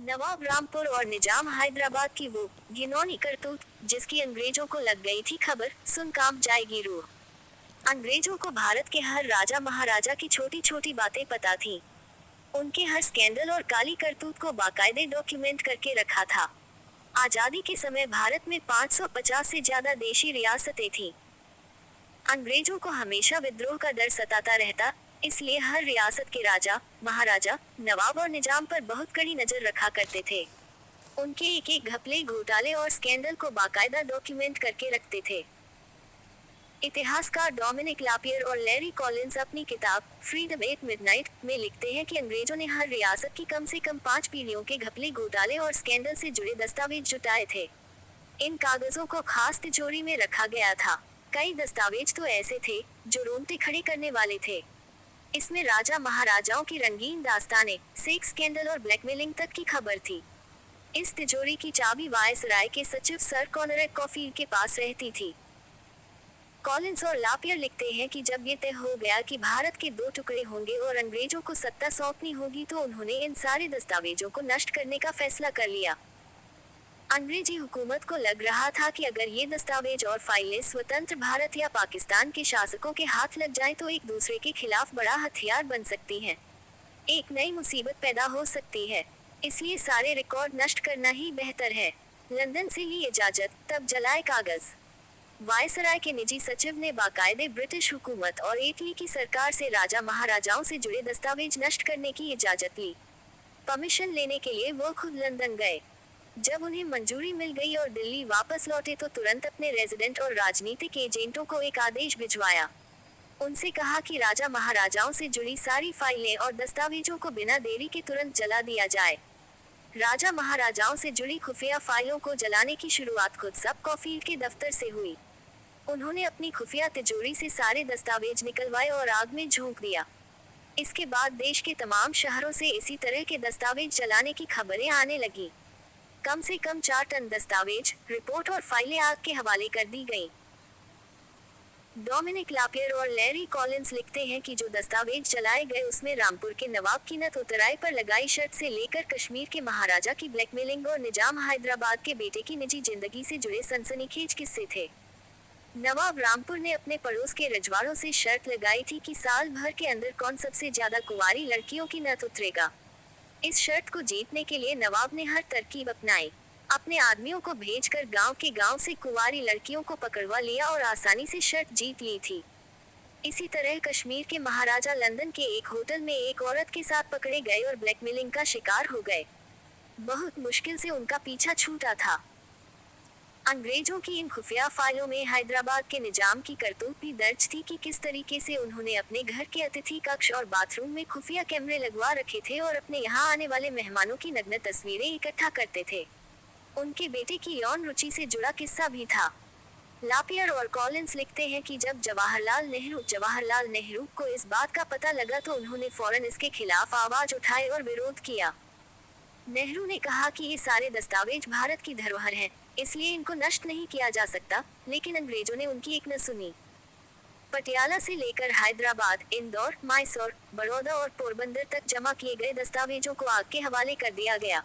नवाब रामपुर और निजाम हैदराबाद की वो घिनौनी करतूत, जिसकी अंग्रेजों को लग गई थी खबर, सुन कांप जाएगी रूह। अंग्रेजों को भारत के हर राजा महाराजा की छोटी छोटी बातें पता थी। उनके हर स्कैंडल और काली करतूत को बाकायदे डॉक्यूमेंट करके रखा था। आजादी के समय भारत में 550 से ज्यादा देशी रियासतें थीं। अंग्रेजों को हमेशा विद्रोह का डर सताता रहता, इसलिए हर रियासत के राजा, महाराजा, नवाब और निजाम पर बहुत कड़ी नजर रखा करते थे। उनके एक एक घपले, घोटाले और स्कैंडल को बाकायदा डॉक्यूमेंट करके रखते थे। इतिहासकार डोमिनिक लापियर और लैरी कॉलिंस अपनी किताब फ्रीडम एट मिडनाइट में लिखते हैं कि अंग्रेजों ने हर रियासत की कम से कम 5 पीढ़ियों के घपले, घोटाले और स्कैंडल से जुड़े दस्तावेज जुटाए थे। इन कागजों को खास तिजोरी में रखा गया था। कई दस्तावेज तो ऐसे थे जो रोंगटे खड़े करने वाले थे। इसमें राजा महाराजाओं की रंगीन दास्तानें, सेक्स स्कैंडल और ब्लैकमेलिंग तक की खबर थी। इस तिजोरी की चाबी वायसराय के सचिव सर कॉनरेड कॉफील्ड के पास रहती थी। कॉलिंस और लापियर लिखते हैं कि जब ये तय हो गया कि भारत के 2 टुकड़े होंगे और अंग्रेजों को सत्ता सौंपनी होगी, तो उन्होंने इन सारे दस्तावेजों को नष्ट करने का फैसला कर लिया। अंग्रेजी हुकूमत को लग रहा था कि अगर ये दस्तावेज और फाइलें स्वतंत्र भारत या पाकिस्तान के शासकों के हाथ लग जाएं तो एक दूसरे के खिलाफ बड़ा हथियार बन सकती हैं। एक नई मुसीबत पैदा हो सकती है। इसलिए सारे रिकॉर्ड नष्ट करना ही बेहतर है। लंदन से ली इजाजत, तब जलाए कागज। वायसराय के निजी सचिव ने बाकायदे ब्रिटिश हुकूमत और इटली की सरकार से राजा महाराजाओं से जुड़े दस्तावेज नष्ट करने की इजाजत ली। परमिशन लेने के लिए वो खुद लंदन गए। जब उन्हें मंजूरी मिल गई और दिल्ली वापस लौटे तो तुरंत अपने रेजिडेंट और राजनीतिक एजेंटों को एक आदेश भिजवाया। उनसे कहा कि राजा महाराजाओं से जुड़ी सारी फाइलें और दस्तावेजों को बिना देरी के तुरंत जला दिया जाए। राजा महाराजाओं से जुड़ी खुफिया फाइलों को जलाने की शुरुआत खुद सब कॉफील्ड के दफ्तर से हुई। उन्होंने अपनी खुफिया तिजोरी से सारे दस्तावेज निकलवाए और आग में झोंक दिया। इसके बाद देश के तमाम शहरों से इसी तरह के दस्तावेज जलाने की खबरें आने लगी। कम से कम 4 टन दस्तावेज, रिपोर्ट और फाइलें आग के हवाले कर दी गईं। डोमिनिक लापियर और लैरी कॉलिंस लिखते हैं कि जो दस्तावेज जलाए गए उसमें रामपुर के नवाब की नत उतराई पर लगाई शर्त से लेकर कश्मीर के महाराजा की ब्लैकमेलिंग और निजाम हैदराबाद के बेटे की निजी जिंदगी से जुड़े सनसनीखेज किस्से थे। नवाब रामपुर ने अपने पड़ोस के रजवाड़ों से शर्त लगाई थी कि साल भर के अंदर कौन सबसे ज्यादा कुंवारी लड़कियों की नत उतरेगा। इस शर्त को जीतने के लिए नवाब ने हर तरकीब अपनाई। अपने आदमियों को भेजकर गांव के गांव से कुंवारी लड़कियों को पकड़वा लिया और आसानी से शर्त जीत ली थी। इसी तरह कश्मीर के महाराजा लंदन के एक होटल में एक औरत के साथ पकड़े गए और ब्लैकमेलिंग का शिकार हो गए। बहुत मुश्किल से उनका पीछा छूटा था। अंग्रेजों की इन खुफिया फाइलों में हैदराबाद के निजाम की करतूत भी दर्ज थी कि किस तरीके से उन्होंने अपने घर के अतिथि कक्ष और बाथरूम में खुफिया कैमरे लगवा रखे थे और अपने यहाँ आने वाले मेहमानों की नग्न तस्वीरें इकट्ठा करते थे। उनके बेटे की यौन रुचि से जुड़ा किस्सा भी था। लापियर और कॉलिंस लिखते हैं कि जब जवाहरलाल नेहरू को इस बात का पता लगा तो उन्होंने फौरन इसके खिलाफ आवाज उठाई और विरोध किया। नेहरू ने कहा कि ये सारे दस्तावेज भारत की धरोहर हैं, इसलिए इनको नष्ट नहीं किया जा सकता, लेकिन अंग्रेजों ने उनकी एक न सुनी। पटियाला से लेकर हैदराबाद, इंदौर, मैसूर, बड़ौदा और पोरबंदर तक जमा किए गए दस्तावेजों को आग के हवाले कर दिया गया।